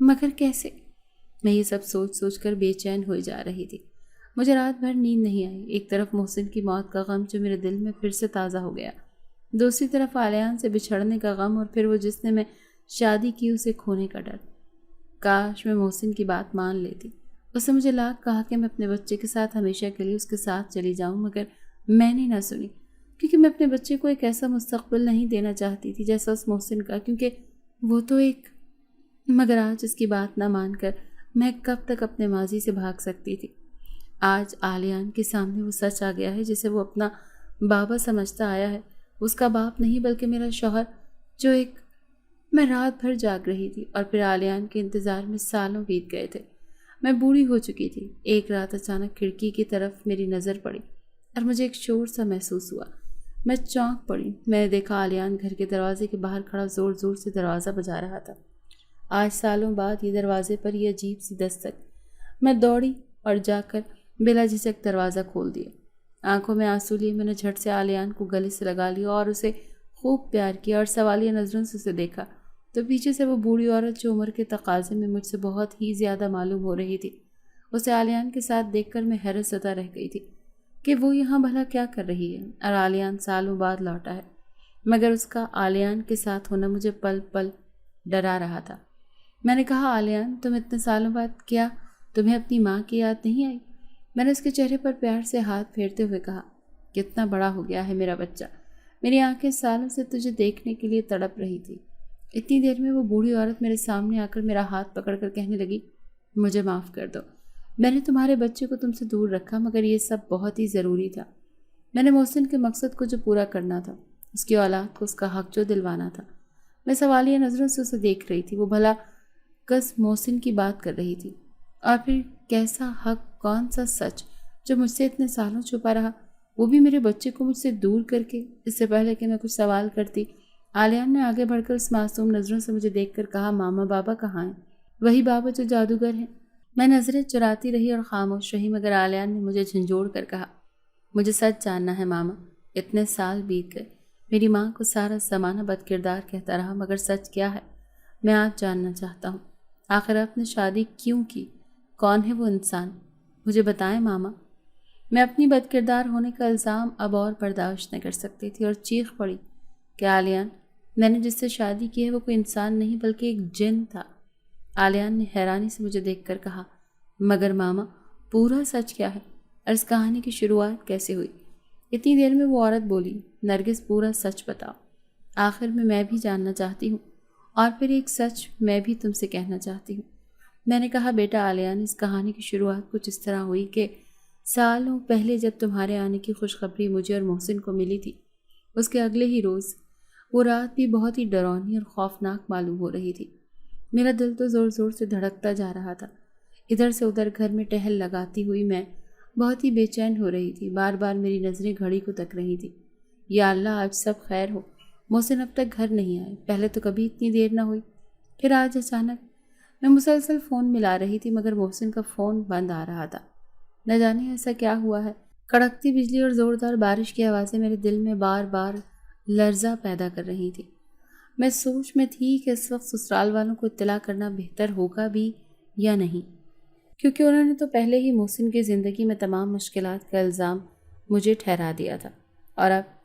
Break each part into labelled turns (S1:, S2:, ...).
S1: مگر کیسے؟ میں یہ سب سوچ سوچ کر بے چین ہوئی جا رہی تھی۔ مجھے رات بھر نیند نہیں آئی۔ ایک طرف محسن کی موت کا غم جو میرے دل میں پھر سے تازہ ہو گیا، دوسری طرف عالیان سے بچھڑنے کا غم، اور پھر وہ جس نے میں شادی کی اسے کھونے کا ڈر۔ کاش میں محسن کی بات مان لیتی۔ اس نے مجھے لاکھ کہا کہ میں اپنے بچے کے ساتھ ہمیشہ کے لیے اس کے ساتھ چلی جاؤں، مگر میں نے نہ سنی، کیونکہ میں اپنے بچے کو ایک ایسا مستقبل نہیں دینا چاہتی تھی جیسا اس محسن کا، کیونکہ وہ تو ایک... مگر آج اس کی بات نہ مان کر میں کب تک اپنے ماضی سے بھاگ سکتی تھی؟ آج عالیان کے سامنے وہ سچ آ گیا ہے جسے وہ اپنا بابا سمجھتا آیا ہے، اس کا باپ نہیں بلکہ میرا شوہر، جو ایک... میں رات بھر جاگ رہی تھی، اور پھر عالیان کے انتظار میں سالوں بیت گئے تھے۔ میں بوڑھی ہو چکی تھی۔ ایک رات اچانک کھڑکی کی طرف میری نظر پڑی اور مجھے ایک شور سا محسوس ہوا۔ میں چونک پڑی۔ میں نے دیکھا عالیان گھر کے دروازے کے باہر کھڑا زور زور سے دروازہ بجا رہا تھا۔ آج سالوں بعد یہ دروازے پر یہ عجیب سی دستک۔ میں دوڑی اور جا کر بلا جھجک دروازہ کھول دیا۔ آنکھوں میں آنسو لیے میں نے جھٹ سے عالیان کو گلے سے لگا لیا اور اسے خوب پیار کیا اور سوالیہ نظروں سے اسے دیکھا تو پیچھے سے وہ بوڑھی عورت جو عمر کے تقاضے میں مجھ سے بہت ہی زیادہ معلوم ہو رہی تھی، اسے عالیان کے ساتھ دیکھ کر میں حیرت زدہ رہ گئی تھی کہ وہ یہاں بھلا کیا کر رہی ہے، اور عالیان سالوں بعد لوٹا ہے، مگر اس کا عالیان کے ساتھ ہونا مجھے پل پل ڈرا رہا تھا۔ میں نے کہا، عالیان تم اتنے سالوں بعد کیا تمہیں اپنی ماں کی یاد نہیں آئی؟ میں نے اس کے چہرے پر پیار سے ہاتھ پھیرتے ہوئے کہا، کتنا بڑا ہو گیا ہے میرا بچہ، میری آنکھیں سالوں سے تجھے دیکھنے کے لیے تڑپ رہی تھی۔ اتنی دیر میں وہ بوڑھی عورت میرے سامنے آ کر میرا ہاتھ پکڑ کر کہنے لگی، مجھے معاف کر دو، میں نے تمہارے بچے کو تم سے دور رکھا، مگر یہ سب بہت ہی ضروری تھا۔ میں نے محسن کے مقصد کو جو پورا کرنا تھا، اس کی اولاد کو اس کا حق جو دلوانا تھا۔ میں سوالیہ نظروں سے اسے دیکھ رہی تھی۔ وہ بھلا کس محسن کی بات کر رہی تھی؟ اور پھر کیسا حق، کون سا سچ جو مجھ سے اتنے سالوں چھپا رہا، وہ بھی میرے بچے کو مجھ سے دور کر کے؟ اس سے پہلے کہ میں کچھ سوال کرتی، عالیان نے آگے بڑھ کر اس معصوم نظروں سے مجھے دیکھ کر کہا، ماما بابا کہاں ہیں؟ وہی بابا جو جادوگر ہیں۔ میں نظریں چراتی رہی اور خاموش رہی، مگر عالیان نے مجھے جھنجھوڑ کر کہا، مجھے سچ جاننا ہے ماما۔ اتنے سال بیت گئے، میری ماں کو سارا زمانہ بد کردار کہتا رہا، مگر سچ کیا ہے میں آج جاننا چاہتا ہوں۔ آخر آپ نے شادی کیوں کی؟ کون ہے وہ انسان؟ مجھے بتائیں ماما۔ میں اپنی بد کردار ہونے کا الزام اب اور برداشت نہ کر سکتی تھی اور چیخ پڑی کہ عالیان، میں نے جس سے شادی کی ہے وہ کوئی انسان نہیں بلکہ ایک جن تھا۔ عالیان نے حیرانی سے مجھے دیکھ کر کہا، مگر ماما پورا سچ کیا ہے، اور اس کہانی کی شروعات کیسے ہوئی؟ اتنی دیر میں وہ عورت بولی، نرگس پورا سچ بتاؤ، آخر میں بھی جاننا چاہتی ہوں، اور پھر ایک سچ میں بھی تم سے کہنا چاہتی ہوں۔ میں نے کہا، بیٹا عالیان، اس کہانی کی شروعات کچھ اس طرح ہوئی کہ سالوں پہلے جب تمہارے آنے کی خوشخبری مجھے اور محسن کو ملی تھی، اس کے اگلے ہی روز وہ رات بھی بہت ہی ڈراؤنی اور خوفناک معلوم ہو رہی تھی۔ میرا دل تو زور زور سے دھڑکتا جا رہا تھا۔ ادھر سے ادھر گھر میں ٹہل لگاتی ہوئی میں بہت ہی بے چین ہو رہی تھی۔ بار بار میری نظریں گھڑی کو تک رہی تھی۔ یا اللہ، آج سب خیر ہو، محسن اب تک گھر نہیں آئے، پہلے تو کبھی اتنی دیر نہ ہوئی، پھر آج اچانک۔ میں مسلسل فون ملا رہی تھی، مگر محسن کا فون بند آ رہا تھا۔ نہ جانے ایسا کیا ہوا ہے۔ کڑکتی بجلی اور زوردار بارش کی آوازیں میرے دل میں بار بار لرزہ پیدا کر رہی تھی۔ میں سوچ میں تھی کہ اس وقت سسرال والوں کو اطلاع کرنا بہتر ہوگا بھی یا نہیں، کیونکہ انہوں نے تو پہلے ہی محسن کی زندگی میں تمام مشکلات کا الزام مجھے ٹھہرا دیا تھا۔ اور اب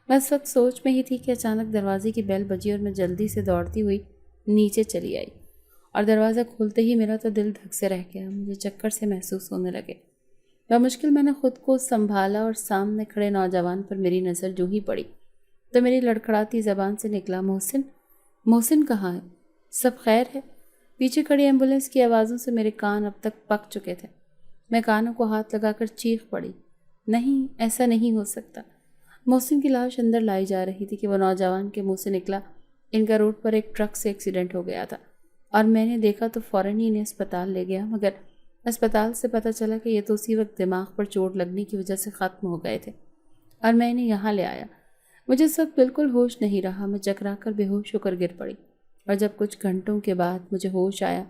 S1: میں اس وقت سوچ میں ہی تھی کہ اچانک دروازے کی بیل بجی اور میں جلدی سے دوڑتی ہوئی نیچے چلی آئی، اور دروازہ کھولتے ہی میرا تو دل دھک سے رہ گیا، مجھے چکر سے محسوس ہونے لگے۔ بمشکل میں نے خود کو سنبھالا اور سامنے کھڑے نوجوان پر میری نظر جو ہی پڑی تو میری لڑکھڑاتی زبان سے نکلا، محسن، محسن کہاں ہے؟ سب خیر ہے؟ پیچھے کھڑی ایمبولینس کی آوازوں سے میرے کان اب تک پک چکے تھے۔ میں کانوں کو ہاتھ لگا کر چیخ پڑی، نہیں، ایسا نہیں ہو سکتا۔ محسن کی لاش اندر لائی جا رہی تھی کہ وہ نوجوان کے منہ سے نکلا، ان کا روڈ پر ایک ٹرک سے ایکسیڈنٹ ہو گیا تھا، اور میں نے دیکھا تو فوراً ہی انہیں اسپتال لے گیا، مگر اسپتال سے پتہ چلا کہ یہ تو اسی وقت دماغ پر چوٹ لگنے کی وجہ سے ختم ہو گئے تھے، اور میں انہیں یہاں لے آیا۔ مجھے اس وقت بالکل ہوش نہیں رہا، میں چکرا کر بے ہوش ہو کر گر پڑی، اور جب کچھ گھنٹوں کے بعد مجھے ہوش آیا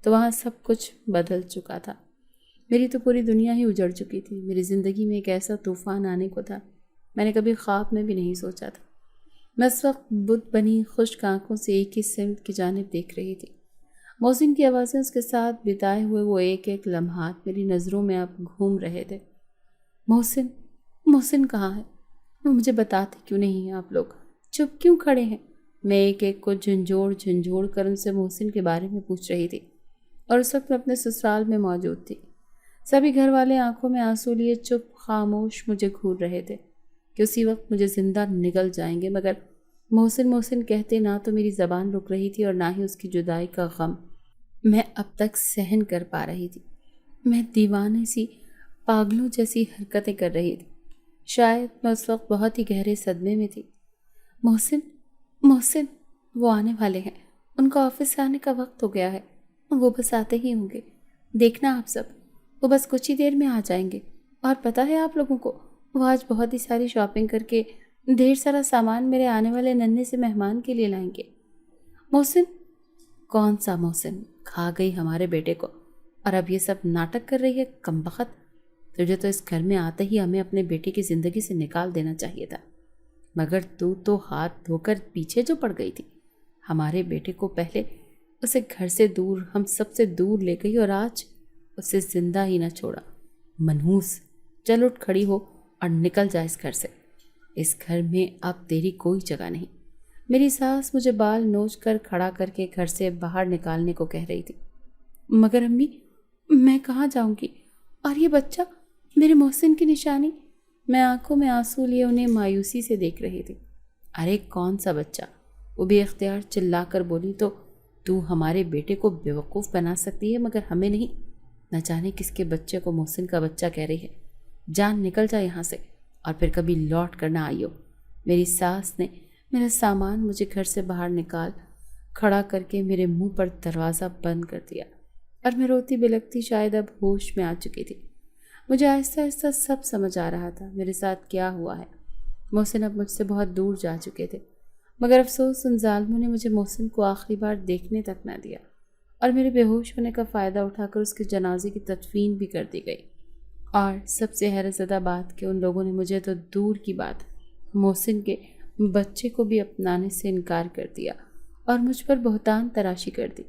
S1: تو وہاں سب کچھ بدل چکا تھا۔ میری تو پوری دنیا ہی اجڑ چکی تھی۔ میری زندگی میں ایک ایسا طوفان آنے کو تھا میں نے کبھی خواب میں بھی نہیں سوچا تھا۔ میں اس وقت بت بنی خشک آنکھوں سے ایک ہی سمت کی جانب دیکھ رہی تھی۔ محسن کی آوازیں اس کے ساتھ بتائے ہوئے وہ ایک ایک لمحات میری نظروں میں اب گھوم رہے تھے۔ محسن، محسن کہاں ہے؟ وہ مجھے بتاتے کیوں نہیں ہیں آپ لوگ؟ چپ کیوں کھڑے ہیں؟ میں ایک ایک کو جھنجھوڑ کر ان سے محسن کے بارے میں پوچھ رہی تھی، اور اس وقت میں اپنے سسرال میں موجود تھی۔ سبھی گھر والے آنکھوں میں آنسو لیے چپ خاموش مجھے گھور رہے تھے کہ اسی وقت مجھے زندہ نگل جائیں گے، مگر محسن کہتے نہ تو میری زبان رک رہی تھی اور نہ ہی اس کی جدائی کا غم میں اب تک سہن کر پا رہی تھی۔ میں دیوانے سی، پاگلوں جیسی حرکتیں کر رہی تھی۔ شاید میں اس وقت بہت ہی گہرے صدمے میں تھی۔ محسن، وہ آنے والے ہیں، ان کا آفس سے آنے کا وقت ہو گیا ہے، وہ بس آتے ہی ہوں گے، دیکھنا آپ سب، وہ بس کچھ ہی دیر میں آ جائیں گے۔ اور پتہ ہے آپ لوگوں کو، وہ آج بہت ہی ساری شاپنگ کر کے ڈھیر سارا سامان میرے آنے والے ننھے سے مہمان کے لیے لائیں گے۔ محسن؟ کون سا محسن؟ کھا گئی ہمارے بیٹے کو، اور اب یہ سب ناٹک کر رہی ہے؟ کمبخت، تجھے تو اس گھر میں آتے ہی ہمیں اپنے بیٹے کی زندگی سے نکال دینا چاہیے تھا، مگر تو ہاتھ دھو کر پیچھے جو پڑ گئی تھی۔ ہمارے بیٹے کو پہلے اسے گھر سے دور، ہم سب سے دور لے گئی، اور آج اسے زندہ ہی نہ چھوڑا۔ منحوس، چل اٹھ کھڑی ہو اور نکل جا اس گھر سے۔ اس گھر میں اب تیری کوئی جگہ نہیں۔ میری ساس مجھے بال نوچ کر کھڑا کر کے گھر سے باہر نکالنے کو کہہ رہی تھی۔ مگر امی، میں کہاں جاؤں گی؟ اور یہ بچہ، میرے محسن کی نشانی؟ میں آنکھوں میں آنسو لیے انہیں مایوسی سے دیکھ رہی تھی۔ ارے کون سا بچہ؟ وہ بھی اختیار چلا کر بولی، تو ہمارے بیٹے کو بیوقوف بنا سکتی ہے مگر ہمیں نہیں۔ نہ جانے کس کے بچے کو محسن کا بچہ کہہ رہی ہے۔ جان نکل جا یہاں سے، اور پھر کبھی لوٹ کر نہ آئیو۔ میری ساس نے میرا سامان مجھے گھر سے باہر نکال کھڑا کر کے میرے منہ پر دروازہ بند کر دیا، اور میں روتی بلکتی شاید اب ہوش میں آ چکی تھی۔ مجھے آہستہ آہستہ سب سمجھ آ رہا تھا میرے ساتھ کیا ہوا ہے۔ محسن اب مجھ سے بہت دور جا چکے تھے، مگر افسوس ان ظالموں نے مجھے محسن کو آخری بار دیکھنے تک نہ دیا، اور میرے بے ہوش ہونے کا فائدہ اٹھا کر اس کے جنازے کی تدفین بھی کر دی گئی۔ اور سب سے حیرت زدہ بات کہ ان لوگوں نے مجھے تو دور کی بات، محسن کے بچے کو بھی اپنانے سے انکار کر دیا اور مجھ پر بہتان تراشی کر دی۔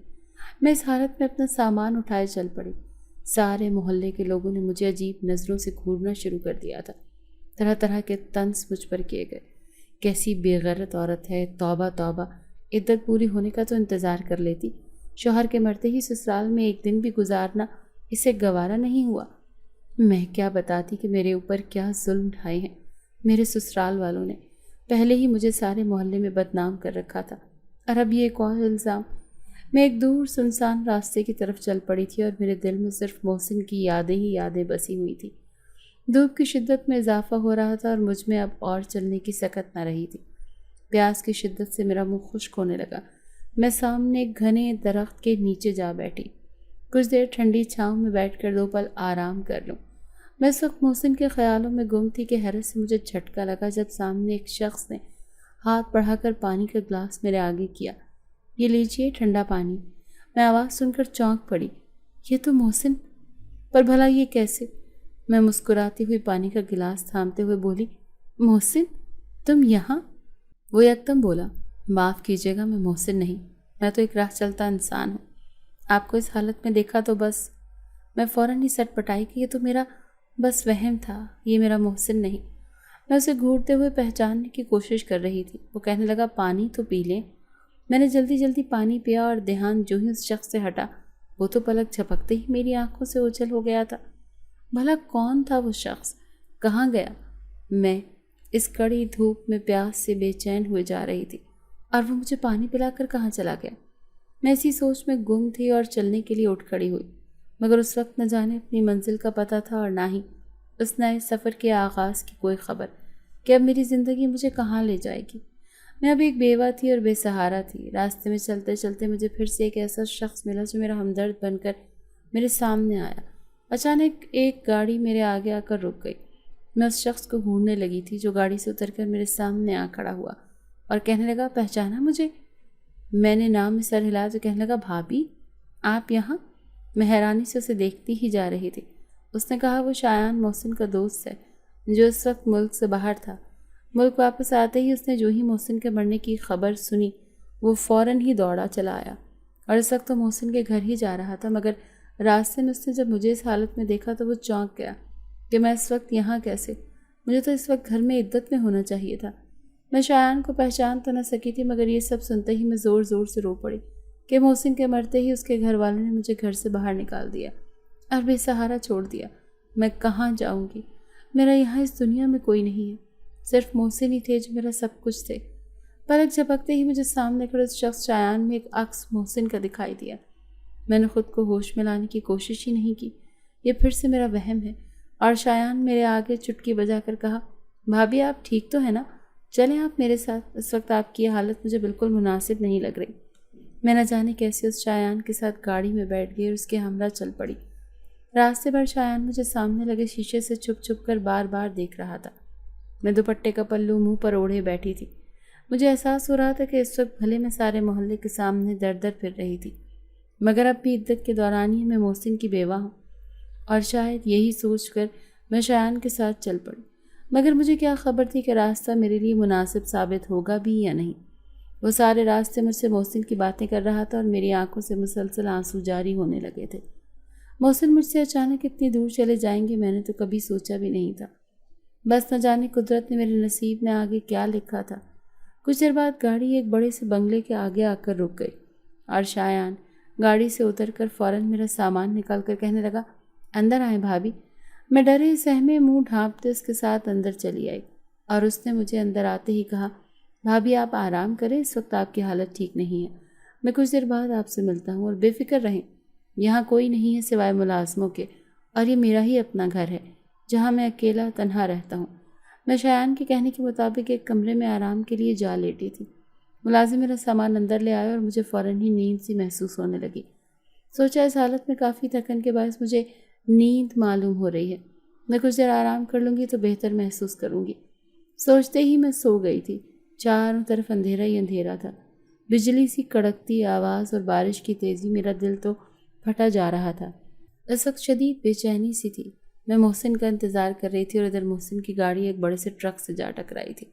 S1: میں اس حالت میں اپنا سامان اٹھائے چل پڑی۔ سارے محلے کے لوگوں نے مجھے عجیب نظروں سے گھورنا شروع کر دیا تھا۔ طرح طرح کے طنز مجھ پر کیے گئے۔ کیسی بے غیرت عورت ہے، توبہ توبہ، عدت پوری ہونے کا تو انتظار کر لیتی، شوہر کے مرتے ہی سسرال میں ایک دن بھی گزارنا اسے گوارا نہیں ہوا۔ میں کیا بتاتی کہ میرے اوپر کیا ظلم ڈھائے ہیں میرے سسرال والوں نے۔ پہلے ہی مجھے سارے محلے میں بدنام کر رکھا تھا، اور اب یہ ایک اور الزام۔ میں ایک دور سنسان راستے کی طرف چل پڑی تھی، اور میرے دل میں صرف محسن کی یادیں ہی یادیں بسی ہوئی تھی۔ دھوپ کی شدت میں اضافہ ہو رہا تھا، اور مجھ میں اب اور چلنے کی سکت نہ رہی تھی۔ پیاس کی شدت سے میرا منہ خشک ہونے لگا۔ میں سامنے ایک گھنے درخت کے نیچے جا بیٹھی، کچھ دیر ٹھنڈی چھاؤں میں بیٹھ کر 2 پل آرام کر لوں۔ میں اس وقت محسن کے خیالوں میں گم تھی کہ حیرت سے مجھے جھٹکا لگا جب سامنے ایک شخص نے ہاتھ بڑھا کر پانی کا گلاس میرے آگے کیا۔ یہ لیجئے ٹھنڈا پانی۔ میں آواز سن کر چونک پڑی۔ یہ تو محسن، پر بھلا یہ کیسے؟ میں مسکراتی ہوئی پانی کا گلاس تھامتے ہوئے بولی، محسن تم یہاں؟ وہ یکدم بولا، معاف کیجیے گا، میں محسن نہیں، میں تو ایک راہ چلتا انسان ہوں۔ آپ کو اس حالت میں دیکھا تو بس میں فوراً ہی سٹ پٹائی کہ یہ تو میرا بس وہم تھا، یہ میرا محسن نہیں۔ میں اسے گھورتے ہوئے پہچاننے کی کوشش کر رہی تھی۔ وہ کہنے لگا، پانی تو پی لیں۔ میں نے جلدی جلدی پانی پیا، اور دھیان جو ہی اس شخص سے ہٹا، وہ تو پلک جھپکتے ہی میری آنکھوں سے اوجھل ہو گیا تھا۔ بھلا کون تھا وہ شخص؟ کہاں گیا؟ میں اس کڑی دھوپ میں پیاس سے بے چین ہوئے جا رہی تھی، اور وہ مجھے پانی پلا کر کہاں چلا گیا؟ میں اسی سوچ میں گم تھی اور چلنے کے لیے اٹھ کھڑی ہوئی، مگر اس وقت نہ جانے اپنی منزل کا پتہ تھا، اور نہ ہی اس نئے سفر کے آغاز کی کوئی خبر کہ اب میری زندگی مجھے کہاں لے جائے گی۔ میں اب ایک بیوہ تھی اور بے سہارا تھی۔ راستے میں چلتے چلتے مجھے پھر سے ایک ایسا شخص ملا جو میرا ہمدرد بن کر میرے سامنے آیا۔ اچانک ایک گاڑی میرے آگے آ کر رک گئی۔ میں اس شخص کو ڈھونڈنے لگی تھی جو گاڑی سے اتر کر میرے سامنے آ کھڑا ہوا اور کہنے لگا، پہچانا مجھے؟ میں نے نام میں سر ہلایا تو کہنے لگا، بھابھی آپ یہاں؟ میں حیرانی سے اسے دیکھتی ہی جا رہی تھی۔ اس نے کہا، وہ شایان محسن کا دوست ہے جو اس وقت ملک سے باہر تھا۔ ملک واپس آتے ہی اس نے جو ہی محسن کے مرنے کی خبر سنی، وہ فوراً ہی دوڑا چلا آیا اور اس وقت تو محسن کے گھر ہی جا رہا تھا، مگر راستے میں اس نے جب مجھے اس حالت میں دیکھا تو وہ چونک گیا کہ میں اس وقت یہاں کیسے؟ مجھے تو اس وقت گھر میں عدت میں ہونا چاہیے تھا۔ میں شایان کو پہچان تو نہ سکی تھی، مگر یہ سب سنتے ہی میں زور زور سے رو پڑی کہ محسن کے مرتے ہی اس کے گھر والوں نے مجھے گھر سے باہر نکال دیا اور بے سہارا چھوڑ دیا۔ میں کہاں جاؤں گی؟ میرا یہاں اس دنیا میں کوئی نہیں ہے، صرف محسن ہی تھے جو میرا سب کچھ تھے۔ پلک جھپکتے ہی مجھے سامنے کھڑے اس شخص شایان میں ایک عکس محسن کا دکھائی دیا۔ میں نے خود کو ہوش میں لانے کی کوشش ہی نہیں کی، یہ پھر سے میرا وہم ہے۔ اور شایان میرے آگے چٹکی بجا کر کہا، بھابھی آپ ٹھیک تو ہے نا؟ چلیں آپ میرے ساتھ، اس وقت آپ کی یہ حالت مجھے بالکل مناسب نہیں لگ رہی۔ میں نہ جانے کیسے اس شایان کے ساتھ گاڑی میں بیٹھ گئی اور اس کے ہمراہ چل پڑی۔ راستے بھر شایان مجھے سامنے لگے شیشے سے چھپ چھپ کر بار بار دیکھ رہا تھا۔ میں دوپٹے کا پلو منہ پر اوڑھے بیٹھی تھی۔ مجھے احساس ہو رہا تھا کہ اس وقت بھلے میں سارے محلے کے سامنے در در پھر رہی تھی، مگر اب بھی عدت کے دوران ہی میں محسن کی بیوہ ہوں، اور شاید یہی سوچ کر میں شایان کے ساتھ چل پڑی۔ مگر مجھے کیا خبر تھی کہ راستہ میرے لیے مناسب ثابت ہوگا بھی یا نہیں۔ وہ سارے راستے مجھ سے محسن کی باتیں کر رہا تھا اور میری آنکھوں سے مسلسل آنسو جاری ہونے لگے تھے۔ محسن مجھ سے اچانک اتنی دور چلے جائیں گے میں نے تو کبھی سوچا بھی نہیں تھا۔ بس نہ جانے قدرت نے میرے نصیب میں آگے کیا لکھا تھا۔ کچھ دیر بعد گاڑی ایک بڑے سے بنگلے کے آگے آ کر رک گئی اور شایان گاڑی سے اتر کر فوراً میرا سامان نکال کر کہنے لگا، اندر آئیں بھابھی۔ میں ڈرے سہمے منہ ڈھانپتے اس کے ساتھ اندر چلی آئی اور اس نے مجھے اندر آتے ہی کہا، بھابھی آپ آرام کریں، اس وقت آپ کی حالت ٹھیک نہیں ہے، میں کچھ دیر بعد آپ سے ملتا ہوں، اور بے فکر رہیں، یہاں کوئی نہیں ہے سوائے ملازموں کے، اور یہ میرا ہی اپنا گھر ہے جہاں میں اکیلا تنہا رہتا ہوں۔ میں شایان کے کہنے کے مطابق ایک کمرے میں آرام کے لیے جا لیٹی تھی۔ ملازم میرا سامان اندر لے آیا اور مجھے فوراً ہی نیند سی محسوس ہونے لگی۔ سوچا اس حالت میں کافی تھکن کے باعث مجھے نیند معلوم ہو رہی ہے، میں کچھ دیر آرام کر لوں گی تو بہتر محسوس کروں گی۔ سوچتے ہی میں سو گئی تھی۔ چاروں طرف اندھیرا ہی اندھیرا تھا، بجلی سی کڑکتی آواز اور بارش کی تیزی، میرا دل تو پھٹا جا رہا تھا۔ اس وقت شدید بے چینی سی تھی۔ میں محسن کا انتظار کر رہی تھی اور ادھر محسن کی گاڑی ایک بڑے سے ٹرک سے جا ٹکرائی تھی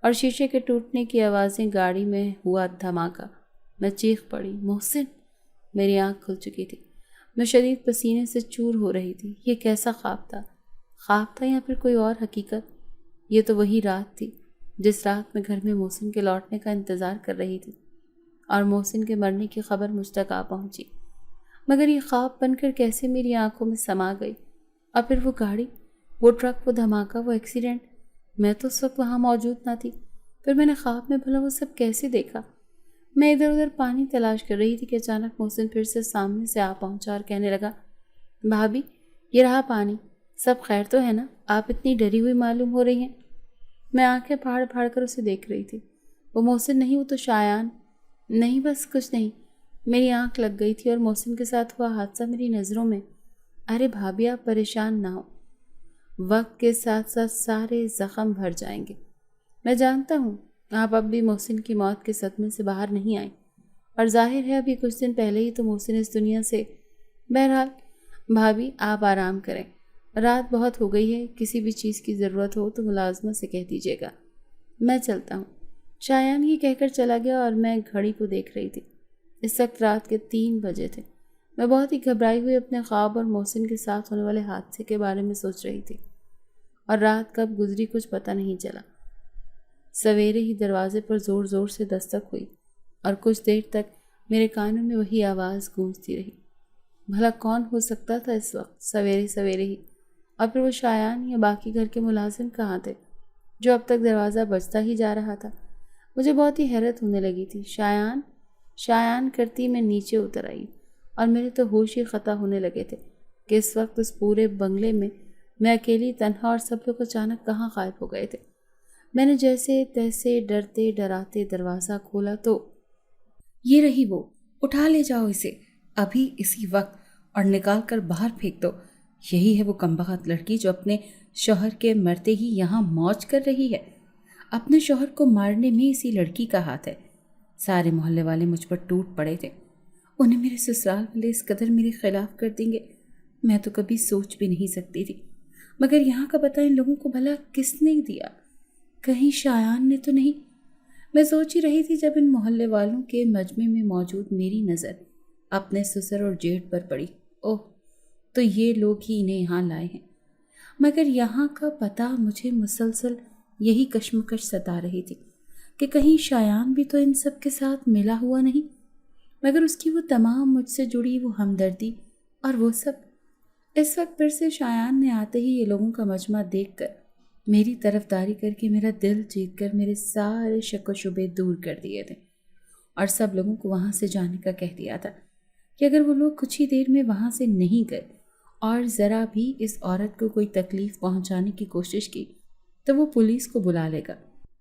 S1: اور شیشے کے ٹوٹنے کی آوازیں، گاڑی میں ہوا دھماکہ۔ میں چیخ پڑی، محسن! میری آنکھ کھل چکی تھی، میں شدید پسینے سے چور ہو رہی تھی۔ یہ کیسا خواب تھا؟ خواب تھا یا پھر کوئی اور حقیقت؟ یہ تو وہی رات تھی جس رات میں گھر میں محسن کے لوٹنے کا انتظار کر رہی تھی اور محسن کے مرنے کی خبر مجھ تک آ پہنچی، مگر یہ خواب بن کر کیسے میری آنکھوں میں سما گئی؟ اور پھر وہ گاڑی، وہ ٹرک، وہ دھماکہ، وہ ایکسیڈنٹ، میں تو اس وقت وہاں موجود نہ تھی۔ پھر میں نے خواب میں بھلا وہ سب کیسے دیکھا؟ میں ادھر ادھر پانی تلاش کر رہی تھی کہ اچانک محسن پھر سے سامنے سے آ پہنچا اور کہنے لگا، بھابھی یہ رہا پانی، سب خیر تو ہے نا؟ آپ اتنی ڈری ہوئی معلوم ہو رہی ہیں۔ میں آنکھیں پھاڑ پھاڑ کر اسے دیکھ رہی تھی۔ وہ محسن نہیں، وہ تو شایان۔ نہیں، بس کچھ نہیں، میری آنکھ لگ گئی تھی اور محسن کے ساتھ ہوا حادثہ میری نظروں میں۔ ارے بھابھی آپ پریشان نہ ہو، وقت کے ساتھ ساتھ سارے زخم بھر جائیں گے۔ میں جانتا ہوں آپ اب بھی محسن کی موت کے صدمے سے باہر نہیں آئیں، اور ظاہر ہے ابھی کچھ دن پہلے ہی تو محسن اس دنیا سے۔ بہرحال بھابھی آپ آرام کریں، رات بہت ہو گئی ہے، کسی بھی چیز کی ضرورت ہو تو ملازمہ سے کہہ دیجیے گا، میں چلتا ہوں۔ شایان یہ کہہ کر چلا گیا اور میں گھڑی کو دیکھ رہی تھی۔ اس وقت رات کے 3 بجے تھے۔ میں بہت ہی گھبرائی ہوئی اپنے خواب اور محسن کے ساتھ ہونے والے حادثے کے بارے میں سوچ رہی تھی، اور رات کب گزری کچھ پتہ نہیں چلا۔ سویرے ہی دروازے پر زور زور سے دستک ہوئی اور کچھ دیر تک میرے کانوں میں وہی آواز گونجتی رہی۔ بھلا کون ہو سکتا تھا اس وقت سویرے سویرے ہی؟ اور پھر وہ شایان یا باقی گھر کے ملازم کہاں تھے جو اب تک دروازہ بجتا ہی جا رہا تھا؟ مجھے بہت ہی حیرت ہونے لگی تھی۔ شایان شایان کرتی میں نیچے اتر آئی اور میرے تو ہوش ہی قطع ہونے لگے تھے کہ اس وقت اس پورے بنگلے میں اکیلی تنہا، اور سب لوگ اچانک کہاں غائب ہو گئے تھے۔ میں نے جیسے تیسے ڈرتے ڈراتے دروازہ کھولا تو یہ رہی وہ، اٹھا لے جاؤ اسے ابھی اسی وقت اور نکال کر باہر پھینک دو۔ یہی ہے وہ کمبخت لڑکی جو اپنے شوہر کے مرتے ہی یہاں موج کر رہی ہے۔ اپنے شوہر کو مارنے میں اسی لڑکی کا ہاتھ ہے۔ سارے محلے والے مجھ پر ٹوٹ پڑے تھے، انہیں میرے سسرال والے اس قدر میرے خلاف کر دیں گے میں تو کبھی سوچ بھی نہیں سکتی تھی۔ مگر یہاں کا پتہ ان لوگوں کو بھلا کس نے دیا؟ کہیں شایان نے تو نہیں؟ میں سوچ ہی رہی تھی جب ان محلے والوں کے مجمع میں موجود میری نظر اپنے سسر اور جیٹھ پر پڑی۔ اوہ، تو یہ لوگ ہی انہیں یہاں لائے ہیں۔ مگر یہاں کا پتہ مجھے مسلسل یہی کشمکش ستا رہی تھی کہ کہیں شایان بھی تو ان سب کے ساتھ ملا ہوا نہیں۔ مگر اس کی وہ تمام مجھ سے جڑی وہ ہمدردی اور وہ سب، اس وقت پھر سے شایان نے آتے ہی یہ لوگوں کا مجمع دیکھ کر میری طرفداری کر کے میرا دل جیت کر میرے سارے شک و شبے دور کر دیے تھے، اور سب لوگوں کو وہاں سے جانے کا کہہ دیا تھا کہ اگر وہ لوگ کچھ ہی دیر میں وہاں سے نہیں گئے اور ذرا بھی اس عورت کو کوئی تکلیف پہنچانے کی کوشش کی تو وہ پولیس کو بلا لے گا۔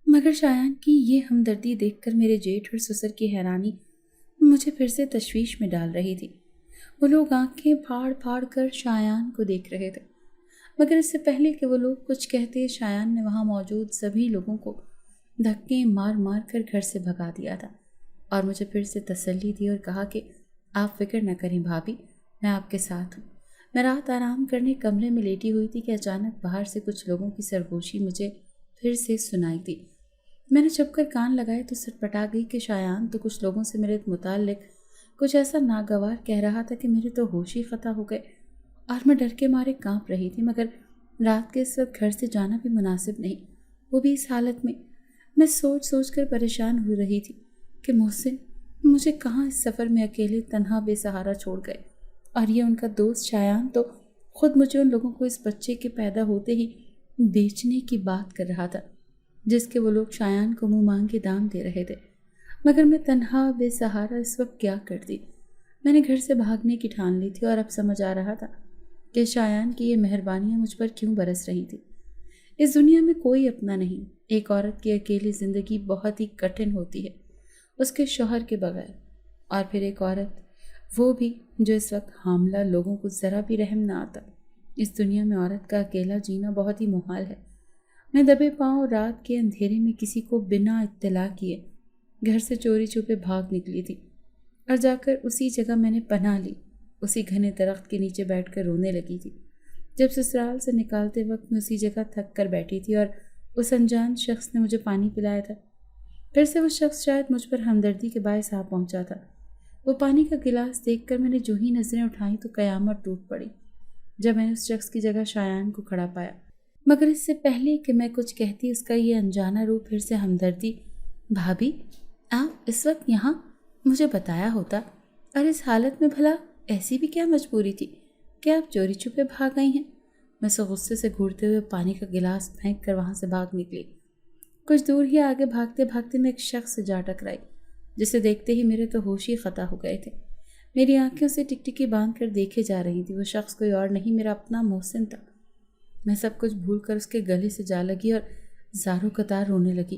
S1: مگر شایان کی یہ ہمدردی دیکھ کر میرے جیٹھ اور سسر کی حیرانی مجھے پھر سے تشویش میں ڈال رہی تھی۔ وہ لوگ آنکھیں پھاڑ پھاڑ کر شایان کو دیکھ رہے تھے، مگر اس سے پہلے کہ وہ لوگ کچھ کہتے شایان نے وہاں موجود سبھی لوگوں کو دھکے مار مار کر گھر سے بھگا دیا تھا، اور مجھے پھر سے تسلی دی اور کہا کہ آپ فکر نہ کریں بھابھی، میں آپ کے ساتھ ہوں۔ میں رات آرام کرنے کمرے میں لیٹی ہوئی تھی کہ اچانک باہر سے کچھ لوگوں کی سرگوشی مجھے پھر سے سنائی دی۔ میں نے چھپ کر کان لگائے تو سٹپٹا گئی کہ شایان تو کچھ لوگوں سے میرے متعلق کچھ ایسا ناگوار کہہ رہا تھا کہ میرے تو ہوش ہی قطع ہو گئے اور میں ڈر کے مارے کانپ رہی تھی۔ مگر رات کے اس وقت گھر سے جانا بھی مناسب نہیں، وہ بھی اس حالت میں۔ میں سوچ سوچ کر پریشان ہو رہی تھی کہ محسن مجھے کہاں اس سفر میں اکیلے تنہا بے سہارا چھوڑ گئے، اور یہ ان کا دوست شایان تو خود مجھے ان لوگوں کو اس بچے کے پیدا ہوتے ہی بیچنے کی بات کر رہا تھا جس کے وہ لوگ شایان کو منہ مانگ کے دام دے رہے تھے۔ مگر میں تنہا بے سہارا اس وقت کیا کرتی؟ میں نے گھر سے بھاگنے کی ٹھان لی تھی، اور اب سمجھ آ رہا تھا کہ شایان کی یہ مہربانیاں مجھ پر کیوں برس رہی تھی۔ اس دنیا میں کوئی اپنا نہیں۔ ایک عورت کی اکیلی زندگی بہت ہی کٹھن ہوتی ہے اس کے شوہر کے بغیر، اور پھر ایک عورت وہ بھی جو اس وقت حاملہ، لوگوں کو ذرا بھی رحم نہ آتا۔ اس دنیا میں عورت کا اکیلا جینا بہت ہی محال ہے۔ میں دبے پاؤں رات کے اندھیرے میں کسی کو بنا اطلاع کیے گھر سے چوری چھپے بھاگ نکلی تھی، اور جا کر اسی جگہ میں نے پناہ لی، اسی گھنے درخت کے نیچے بیٹھ کر رونے لگی تھی۔ جب سسرال سے نکالتے وقت میں اسی جگہ تھک کر بیٹھی تھی اور اس انجان شخص نے مجھے پانی پلایا تھا۔ پھر سے وہ شخص شاید مجھ پر ہمدردی کے باعث آ پہنچا تھا۔ وہ پانی کا گلاس دیکھ کر میں نے جو ہی نظریں اٹھائیں تو قیامت ٹوٹ پڑی جب میں نے اس شخص کی جگہ شایان کو کھڑا پایا۔ مگر اس سے پہلے کہ میں کچھ کہتی اس کا یہ انجانا روپ پھر سے ہمدردی، بھابھی آپ اس وقت یہاں، مجھے بتایا ہوتا، اور اس حالت میں بھلا ایسی بھی کیا مجبوری تھی کہ آپ چوری چھپے بھاگ گئی ہیں؟ میں سے غصے سے گھورتے ہوئے پانی کا گلاس پھینک کر وہاں سے بھاگ نکلی۔ کچھ دور ہی آگے بھاگتے بھاگتے میں ایک شخص سے جا ٹکرائی جسے دیکھتے ہی میرے تو ہوش ہی قطع ہو گئے تھے۔ میری آنکھوں سے ٹکٹکی باندھ کر دیکھے جا رہی تھی۔ وہ شخص کوئی اور نہیں، میرا اپنا محسن تھا۔ میں سب کچھ بھول کر اس کے گلے سے جا لگی اور زاروں قطار رونے لگی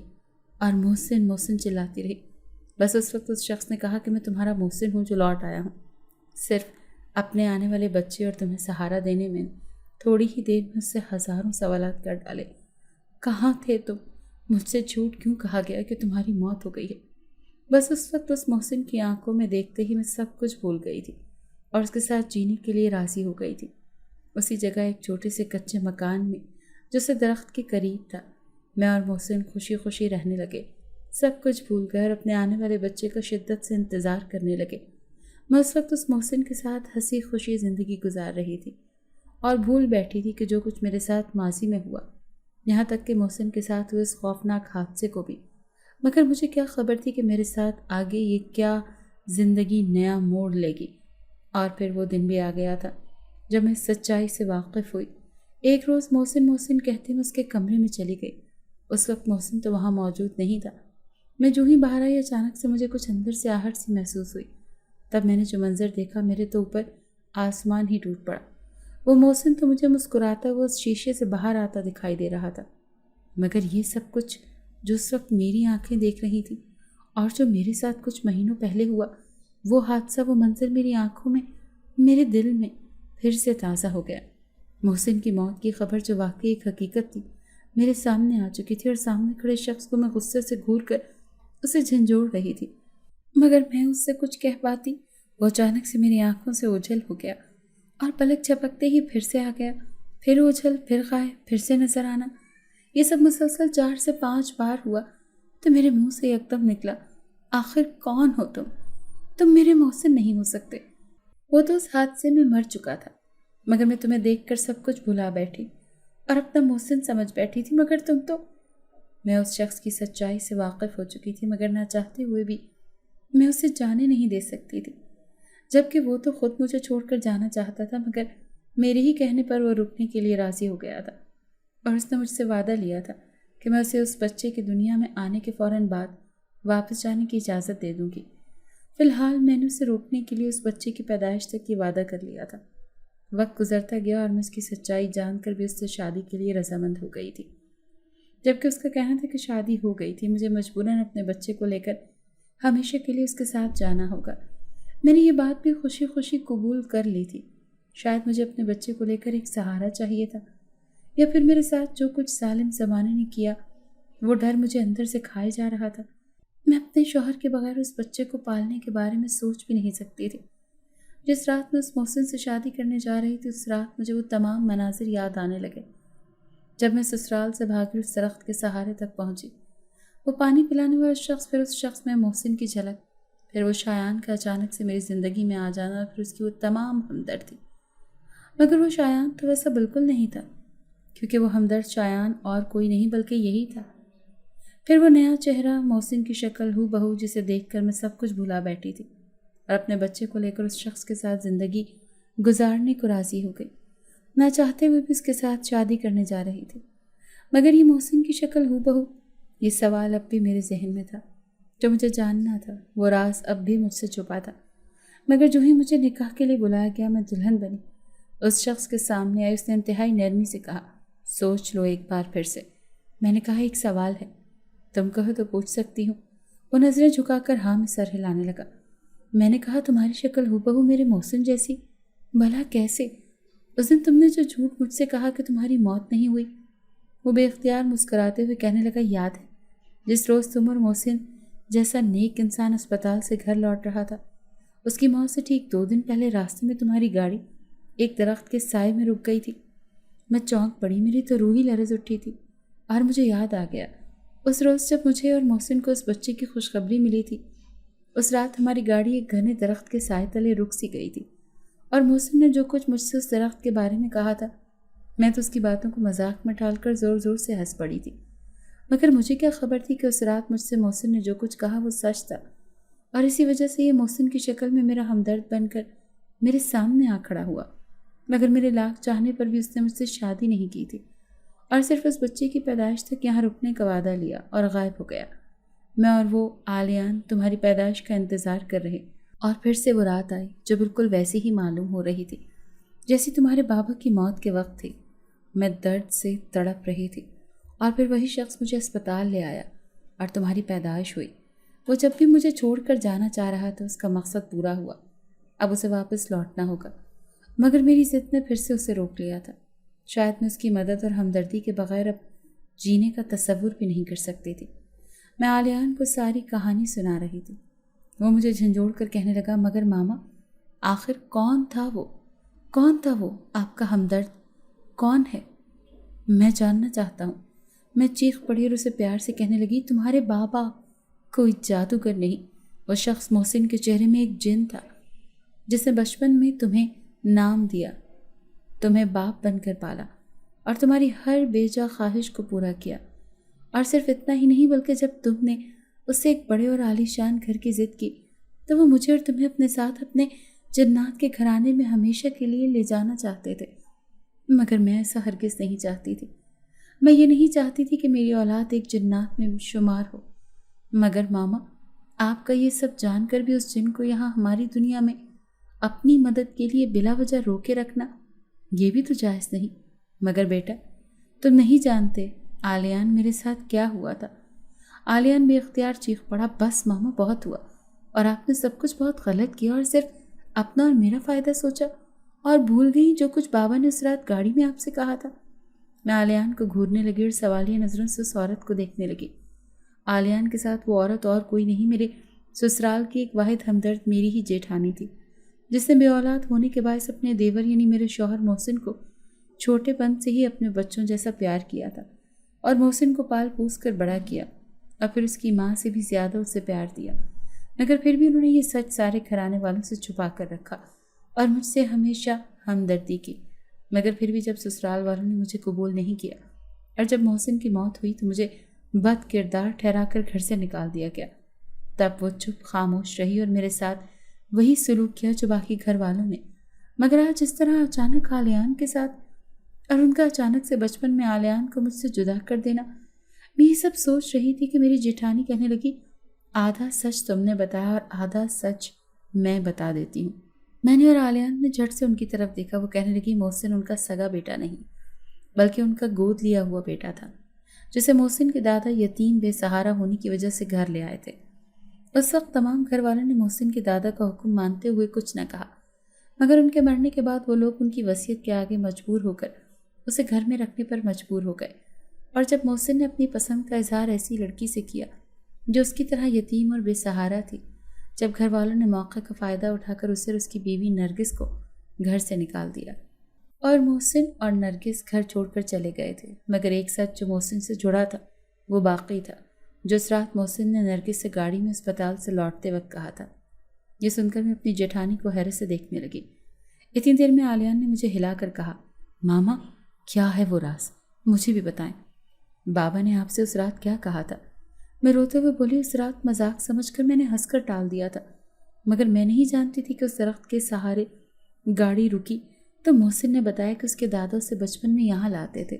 S1: اور محسن محسن چلاتی رہی۔ بس اس وقت اس شخص نے کہا کہ میں تمہارا محسن ہوں جو لوٹ آیا ہوں، صرف اپنے آنے والے بچے اور تمہیں سہارا دینے میں۔ تھوڑی ہی دیر میں اس سے ہزاروں سوالات کر ڈالے۔ کہاں تھے تم؟ مجھ سے جھوٹ کیوں کہا گیا کہ تمہاری موت ہو گئی ہے؟ بس اس وقت اس محسن کی آنکھوں میں دیکھتے ہی میں سب کچھ بھول گئی تھی اور اس کے ساتھ جینے کے لیے راضی ہو گئی تھی۔ اسی جگہ ایک چھوٹے سے کچے مکان میں جو سے درخت کے قریب تھا، میں اور محسن خوشی خوشی رہنے لگے۔ سب کچھ بھول گئے اور اپنے آنے والے بچے کا شدت سے انتظار کرنے لگے۔ میں اس وقت اس محسن کے ساتھ ہنسی خوشی زندگی گزار رہی تھی اور بھول بیٹھی تھی کہ جو کچھ میرے ساتھ ماضی میں ہوا، یہاں تک کہ محسن کے ساتھ ہوئے اس خوفناک حادثے کو بھی۔ مگر مجھے کیا خبر تھی کہ میرے ساتھ آگے یہ کیا زندگی نیا موڑ لے گی۔ اور پھر وہ دن بھی آ گیا تھا جب میں سچائی سے واقف ہوئی۔ ایک روز محسن محسن کہتے میں اس کے کمرے میں چلی گئی۔ اس وقت محسن تو وہاں موجود نہیں تھا۔ میں جو ہی باہر آئی اچانک سے مجھے کچھ اندر سے آہٹ سی محسوس ہوئی۔ تب میں نے جو منظر دیکھا، میرے تو اوپر آسمان ہی ٹوٹ پڑا۔ وہ محسن تو مجھے مسکراتا ہوا اس شیشے سے باہر آتا دکھائی دے رہا تھا، مگر یہ سب کچھ جو اس وقت میری آنکھیں دیکھ رہی تھیں اور جو میرے ساتھ کچھ مہینوں پہلے ہوا، وہ حادثہ، وہ منظر میری آنکھوں میں، میرے دل میں پھر سے تازہ ہو گیا۔ محسن کی موت کی خبر جو واقعی ایک حقیقت تھی میرے سامنے آ چکی تھی، اور سامنے کھڑے شخص کو میں غصے سے گھور کر اسے جھنجھوڑ رہی تھی، مگر میں اس سے کچھ کہہ پاتی وہ اچانک سے میری آنکھوں سے اوجھل ہو گیا اور پلک جھپکتے ہی پھر سے آ گیا، پھر اوجھل، پھر غائب، پھر سے نظر آنا۔ یہ سب مسلسل 4 سے 5 بار ہوا تو میرے منہ سے یکدم نکلا، آخر کون ہو تم؟ تم میرے محسن نہیں ہو سکتے۔ وہ تو اس حادثے میں مر چکا تھا، مگر میں تمہیں دیکھ کر سب کچھ بھلا بیٹھی اور اپنا محسن سمجھ بیٹھی تھی، مگر تم تو… میں اس شخص کی سچائی سے واقف ہو چکی تھی، مگر نہ چاہتے ہوئے بھی میں اسے جانے نہیں دے سکتی تھی، جبکہ وہ تو خود مجھے چھوڑ کر جانا چاہتا تھا، مگر میرے ہی کہنے پر وہ رکنے کے لیے راضی ہو گیا تھا، اور اس نے مجھ سے وعدہ لیا تھا کہ میں اسے اس بچے کی دنیا میں آنے کے فوراً بعد واپس جانے کی اجازت دے دوں گی۔ فی الحال میں نے اسے روکنے کے لیے اس بچے کی پیدائش تک یہ وعدہ کر لیا تھا۔ وقت گزرتا گیا اور میں اس کی سچائی جان کر بھی اس سے شادی کے لیے رضامند ہو گئی تھی، جبکہ اس کا کہنا تھا کہ شادی ہو گئی تھی، مجھے مجبوراً اپنے بچے کو لے کر ہمیشہ کے لیے اس کے ساتھ جانا ہوگا۔ میں نے یہ بات بھی خوشی خوشی قبول کر لی تھی۔ شاید مجھے اپنے بچے کو لے کر ایک سہارا چاہیے تھا، یا پھر میرے ساتھ جو کچھ ظالم زمانے نے کیا وہ ڈر مجھے اندر سے کھائے جا رہا تھا۔ میں اپنے شوہر کے بغیر اس بچے کو پالنے کے بارے میں سوچ بھی نہیں سکتی تھی۔ جس رات میں اس محسن سے شادی کرنے جا رہی تھی، اس رات مجھے وہ تمام مناظر یاد آنے لگے۔ جب میں سسرال سے بھاگی اس درخت کے سہارے تک پہنچی، وہ پانی پلانے والا شخص، پھر اس شخص میں محسن کی جھلک، پھر وہ شایان کا اچانک سے میری زندگی میں آ جانا، اور پھر اس کی وہ تمام ہمدردی۔ مگر وہ شایان تو ویسا بالکل نہیں تھا، کیونکہ وہ ہمدرد شایان اور کوئی نہیں بلکہ یہی تھا۔ پھر وہ نیا چہرہ، محسن کی شکل ہو بہو، جسے دیکھ کر میں سب کچھ بھلا بیٹھی تھی اور اپنے بچے کو لے کر اس شخص کے ساتھ زندگی گزارنے کو راضی ہو گئی۔ نہ چاہتے ہوئے بھی اس کے ساتھ شادی کرنے جا رہی تھی، مگر یہ محسن کی شکل ہو بہو، یہ سوال اب بھی میرے ذہن میں تھا۔ جو مجھے جاننا تھا وہ راز اب بھی مجھ سے چھپا تھا، مگر جو ہی مجھے نکاح کے لیے بلایا گیا، میں دلہن بنی، اس شخص کے سامنے آئی۔ اس نے انتہائی نرمی سے کہا، سوچ لو ایک بار پھر سے۔ میں نے کہا، ایک سوال ہے، تم کہو تو پوچھ سکتی ہوں۔ وہ نظریں جھکا کر ہاں میں سر ہلانے لگا۔ میں نے کہا، تمہاری شکل ہو بہو میرے محسن جیسی؟ بھلا کیسے؟ اس دن تم نے جو جھوٹ مجھ سے کہا کہ تمہاری موت نہیں ہوئی۔ وہ بے اختیار مسکراتے ہوئے کہنے لگا، یاد ہے جس روز تم اور محسن جیسا نیک انسان اسپتال سے گھر لوٹ رہا تھا، اس کی موت سے ٹھیک 2 دن پہلے راستے میں تمہاری گاڑی ایک درخت کے سائے میں رک گئی تھی۔ میں چونک پڑی، میری تو روح ہی لرز اٹھی تھی، اور مجھے یاد آ گیا اس روز جب مجھے اور محسن کو اس بچے کی خوشخبری ملی تھی۔ اس رات ہماری گاڑی ایک گھنے درخت کے سائے تلے رک سی گئی تھی، اور محسن نے جو کچھ مجھ سے اس درخت کے بارے میں کہا تھا، میں تو اس کی باتوں کو مذاق میں ڈال کر زور زور سے ہنس پڑی تھی۔ مگر مجھے کیا خبر تھی کہ اس رات مجھ سے محسن نے جو کچھ کہا وہ سچ تھا، اور اسی وجہ سے یہ محسن کی شکل میں میرا ہمدرد بن کر میرے سامنے آ کھڑا ہوا۔ مگر میرے لاکھ چاہنے پر بھی اس نے مجھ سے شادی نہیں کی تھی، اور صرف اس بچے کی پیدائش تک یہاں رکنے کا وعدہ لیا اور غائب ہو گیا۔ میں اور وہ عالیان تمہاری پیدائش کا انتظار کر رہے، اور پھر سے وہ رات آئی جو بالکل ویسی ہی معلوم ہو رہی تھی جیسی تمہارے بابا کی موت کے وقت تھی۔ میں درد سے تڑپ رہی تھی، اور پھر وہی شخص مجھے اسپتال لے آیا اور تمہاری پیدائش ہوئی۔ وہ جب بھی مجھے چھوڑ کر جانا چاہ رہا تھا، اس کا مقصد پورا ہوا۔ اب اسے واپس لوٹنا ہوگا، مگر میری ضد نے پھر سے اسے روک لیا تھا۔ شاید میں اس کی مدد اور ہمدردی کے بغیر اب جینے کا تصور بھی نہیں کر سکتی تھی۔ میں عالیان کو ساری کہانی سنا رہی تھی۔ وہ مجھے جھنجھوڑ کر کہنے لگا، مگر ماما، آخر کون تھا وہ آپ کا ہمدرد؟ کون ہے؟ میں جاننا چاہتا ہوں۔ میں چیخ پڑی اور اسے پیار سے کہنے لگی، تمہارے بابا، کوئی جادوگر نہیں، وہ شخص محسن کے چہرے میں ایک جن تھا جس نے بچپن میں تمہیں نام دیا، تمہیں باپ بن کر پالا، اور تمہاری ہر بے جا خواہش کو پورا کیا۔ اور صرف اتنا ہی نہیں، بلکہ جب تم نے اس سے ایک بڑے اور عالی شان گھر کی ضد کی تو وہ مجھے اور تمہیں اپنے ساتھ اپنے جنات کے گھرانے میں ہمیشہ کے لیے لے جانا چاہتے تھے۔ مگر میں ایسا ہرگز نہیں چاہتی تھی۔ میں یہ نہیں چاہتی تھی کہ میری اولاد ایک جنات میں شمار ہو۔ مگر ماما، آپ کا یہ سب جان کر بھی اس جن کو یہاں ہماری دنیا میں اپنی مدد کے لیے بلا وجہ روکے رکھنا، یہ بھی تو جائز نہیں۔ مگر بیٹا، تم نہیں جانتے عالیان میرے ساتھ کیا ہوا تھا۔ عالیان بے اختیار چیخ پڑا، بس ماما، بہت ہوا، اور آپ نے سب کچھ بہت غلط کیا اور صرف اپنا اور میرا فائدہ سوچا، اور بھول گئی جو کچھ بابا نے اس رات گاڑی میں آپ سے کہا تھا۔ میں عالیان کو گھورنے لگی اور سوالیہ نظروں سے اس عورت کو دیکھنے لگی۔ عالیان کے ساتھ وہ عورت اور کوئی نہیں، میرے سسرال کی ایک واحد ہمدرد میری ہی جیٹھانی تھی، جس نے بے اولاد ہونے کے باعث اپنے دیور یعنی میرے شوہر محسن کو چھوٹے پن سے ہی اپنے بچوں جیسا پیار کیا تھا، اور محسن کو پال پوس کر بڑا کیا، اور پھر اس کی ماں سے بھی زیادہ اسے پیار دیا۔ مگر پھر بھی انہوں نے یہ سچ سارے گھرانے والوں سے چھپا کر رکھا اور مجھ سے ہمیشہ ہمدردی کی۔ مگر پھر بھی جب سسرال والوں نے مجھے قبول نہیں کیا اور جب محسن کی موت ہوئی تو مجھے بد کردار ٹھہرا کر گھر سے نکال دیا گیا، تب وہ چپ خاموش رہی اور میرے ساتھ وہی سلوک کیا جو باقی گھر والوں نے۔ مگر آج جس طرح اچانک آلیان کے ساتھ اور ان کا اچانک سے بچپن میں آلیان کو مجھ سے جدا کر دینا، میں یہ سب سوچ رہی تھی کہ میری جیٹھانی کہنے لگی، آدھا سچ تم نے بتایا اور آدھا سچ میں بتا دیتی ہوں۔ میں نے اور آلیان نے جھٹ سے ان کی طرف دیکھا۔ وہ کہنے لگی، محسن ان کا سگا بیٹا نہیں بلکہ ان کا گود لیا ہوا بیٹا تھا، جسے محسن کے دادا یتیم بے سہارا ہونے کی وجہ سے گھر لے آئے تھے۔ اس وقت تمام گھر والوں نے محسن کے دادا کا حکم مانتے ہوئے کچھ نہ کہا، مگر ان کے مرنے کے بعد وہ لوگ ان کی وصیت کے آگے مجبور ہو کر اسے گھر میں رکھنے پر مجبور ہو گئے۔ اور جب محسن نے اپنی پسند کا اظہار ایسی لڑکی سے کیا جو اس کی طرح یتیم اور بے سہارا تھی، جب گھر والوں نے موقع کا فائدہ اٹھا کر اسے اور اس کی بیوی نرگس کو گھر سے نکال دیا اور محسن اور نرگس گھر چھوڑ کر چلے گئے تھے، مگر ایک سچ جو محسن سے جڑا تھا وہ باقی تھا، جو اس رات محسن نے نرگس سے گاڑی میں اسپتال سے لوٹتے وقت کہا تھا۔ یہ سن کر میں اپنی جیٹھانی کو حیرت سے دیکھنے لگی۔ اتنی دیر میں آلیان نے مجھے ہلا کر کہا، ماما کیا ہے وہ راز، مجھے بھی بتائیں۔ بابا نے آپ سے اس رات کیا کہا تھا؟ میں روتے ہوئے بولی، اس رات مذاق سمجھ کر میں نے ہنس کر ٹال دیا تھا، مگر میں نہیں جانتی تھی کہ اس درخت کے سہارے گاڑی رکی تو محسن نے بتایا کہ اس کے دادا اسے بچپن میں یہاں لاتے تھے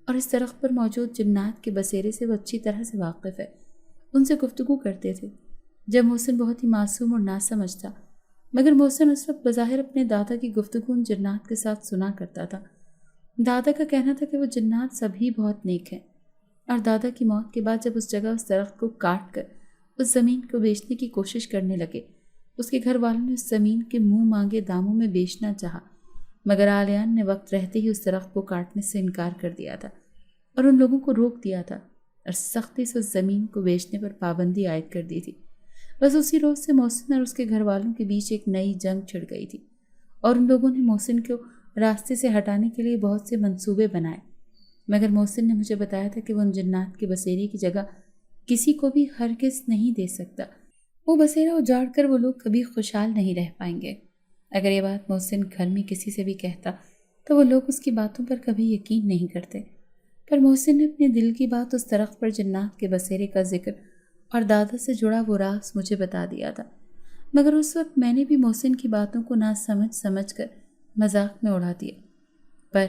S1: اور اس درخت پر موجود جنات کے بسیرے سے وہ اچھی طرح سے واقف ہے، ان سے گفتگو کرتے تھے۔ جب محسن بہت ہی معصوم اور ناسمجھ تھا، مگر محسن اس وقت بظاہر اپنے دادا کی گفتگو ان جنات کے ساتھ سنا کرتا تھا۔ دادا کا کہنا تھا کہ وہ جنات سبھی بہت نیک ہیں، اور دادا کی موت کے بعد جب اس جگہ اس درخت کو کاٹ کر اس زمین کو بیچنے کی کوشش کرنے لگے، اس کے گھر والوں نے اس زمین کے منہ مانگے داموں میں بیچنا چاہا، مگر آلیان نے وقت رہتے ہی اس درخت کو کاٹنے سے انکار کر دیا تھا اور ان لوگوں کو روک دیا تھا اور سختی سے اس زمین کو بیچنے پر پابندی عائد کر دی تھی۔ بس اسی روز سے محسن اور اس کے گھر والوں کے بیچ ایک نئی جنگ چھڑ گئی تھی اور ان لوگوں نے محسن کو راستے سے ہٹانے کے لیے بہت سے منصوبے بنائے، مگر محسن نے مجھے بتایا تھا کہ وہ ان جنات کے بسیرے کی جگہ کسی کو بھی ہرگز نہیں دے سکتا۔ وہ بسیرا اجاڑ کر وہ لوگ کبھی خوشحال نہیں رہ پائیں گے۔ اگر یہ بات محسن گھر میں کسی سے بھی کہتا تو وہ لوگ اس کی باتوں پر کبھی یقین نہیں کرتے، پر محسن نے اپنے دل کی بات اس درخت پر جنات کے بسیرے کا ذکر اور دادا سے جڑا وہ راز مجھے بتا دیا تھا، مگر اس وقت میں نے بھی محسن کی باتوں کو نہ سمجھ کر مذاق میں اڑا دیا۔ پر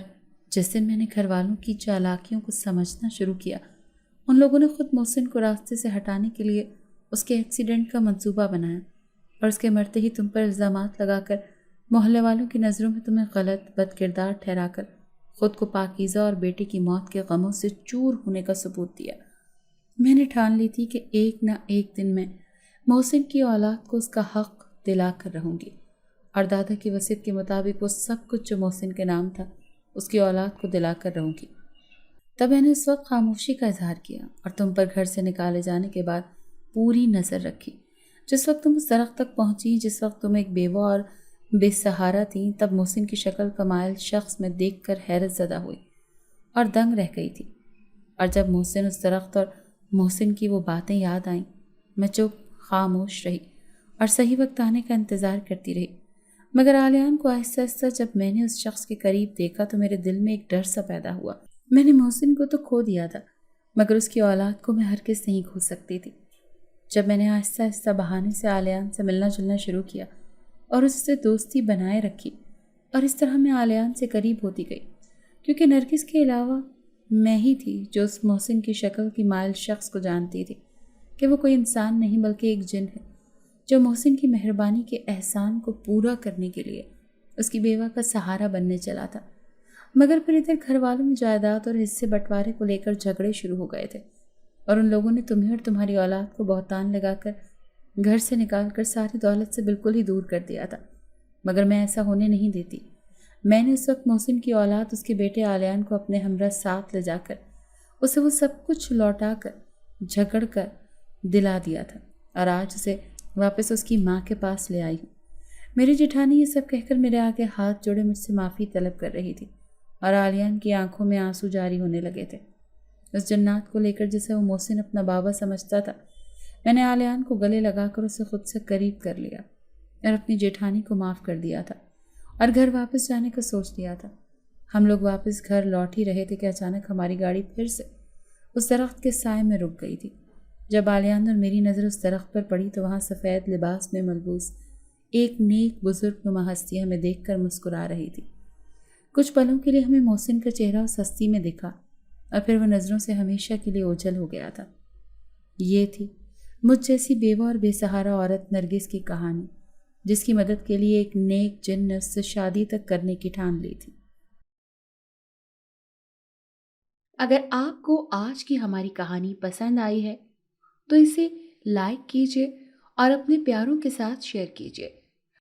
S1: جس دن میں نے گھر والوں کی چالاکیوں کو سمجھنا شروع کیا، ان لوگوں نے خود محسن کو راستے سے ہٹانے کے لیے اس کے ایکسیڈنٹ کا منصوبہ بنایا اور اس کے مرتے ہی تم پر الزامات لگا کر محلے والوں کی نظروں میں تمہیں غلط بد کردار ٹھہرا کر خود کو پاکیزہ اور بیٹے کی موت کے غموں سے چور ہونے کا ثبوت دیا۔ میں نے ٹھان لی تھی کہ ایک نہ ایک دن میں محسن کی اولاد کو اس کا حق دلا کر رہوں گی، اور دادا کی وصیت کے مطابق وہ سب کچھ جو محسن کے نام تھا اس کی اولاد کو دلا کر رہوں گی۔ تب میں نے اس وقت خاموشی کا اظہار کیا اور تم پر گھر سے نکالے جانے کے بعد پوری نظر رکھی۔ جس وقت تم اس درخت تک پہنچی، جس وقت تم ایک بیوہ اور بے سہارا تھیں، تب محسن کی شکل کمائل شخص میں دیکھ کر حیرت زدہ ہوئی اور دنگ رہ گئی تھی، اور جب محسن اس درخت اور محسن کی وہ باتیں یاد آئیں، میں چپ خاموش رہی اور صحیح وقت آنے کا انتظار کرتی رہی۔ مگر آلیان کو آہستہ آہستہ جب میں نے اس شخص کے قریب دیکھا تو میرے دل میں ایک ڈر سا پیدا ہوا۔ میں نے محسن کو تو کھو دیا تھا، مگر اس کی اولاد کو میں ہرگز نہیں کھو سکتی تھی۔ جب میں نے آہستہ آہستہ بہانے سے آلیان سے ملنا جلنا شروع کیا اور اس سے دوستی بنائے رکھی، اور اس طرح میں آلیان سے قریب ہوتی گئی، کیونکہ نرگس کے علاوہ میں ہی تھی جو اس محسن کی شکل کی مائل شخص کو جانتی تھی کہ وہ کوئی انسان نہیں بلکہ ایک جن ہے، جو محسن کی مہربانی کے احسان کو پورا کرنے کے لیے اس کی بیوہ کا سہارا بننے چلا تھا۔ مگر پھر ادھر گھر والوں میں جائیداد اور حصے بٹوارے کو لے کر جھگڑے شروع ہو گئے تھے، اور ان لوگوں نے تمہیں اور تمہاری اولاد کو بہتان لگا کر گھر سے نکال کر ساری دولت سے بالکل ہی دور کر دیا تھا، مگر میں ایسا ہونے نہیں دیتی۔ میں نے اس وقت محسن کی اولاد اس کے بیٹے آلیان کو اپنے ہمراہ ساتھ لے جا کر اسے وہ سب کچھ لوٹا کر جھگڑ کر دلا دیا تھا، اور آج اسے واپس اس کی ماں کے پاس لے آئی ہوں۔ میری جیٹھانی یہ سب کہہ کر میرے آگے ہاتھ جوڑے مجھ سے معافی طلب کر رہی تھی، اور آلیان کی آنکھوں میں آنسو جاری ہونے لگے تھے۔ اس جنات کو لے کر جسے وہ محسن اپنا بابا سمجھتا تھا، میں نے آلیان کو گلے لگا کر اسے خود سے قریب کر لیا اور اپنی جیٹھانی کو معاف کر دیا تھا اور گھر واپس جانے کا سوچ لیا تھا۔ ہم لوگ واپس گھر لوٹ ہی رہے تھے کہ اچانک ہماری گاڑی پھر سے اس درخت کے سائے میں رک گئی تھی۔ جب آلیان اور میری نظر اس درخت پر پڑی تو وہاں سفید لباس میں ملبوس ایک نیک بزرگ نما ہستی ہمیں دیکھ کر مسکرا رہی تھی۔ کچھ پلوں کے لیے ہمیں محسن کا چہرہ اس ہستی میں دکھا اور پھر وہ نظروں سے ہمیشہ کے لیے اوجھل ہو گیا تھا۔ یہ تھی مجھ جیسی بیوہ اور بے سہارا عورت نرگس کی کہانی، جس کی مدد کے لیے ایک نیک جن نے اس سے شادی تک کرنے کی ٹھان لی تھی۔ اگر آپ کو آج کی ہماری کہانی پسند آئی ہے تو اسے لائک کیجیے اور اپنے پیاروں کے ساتھ شیئر کیجیے۔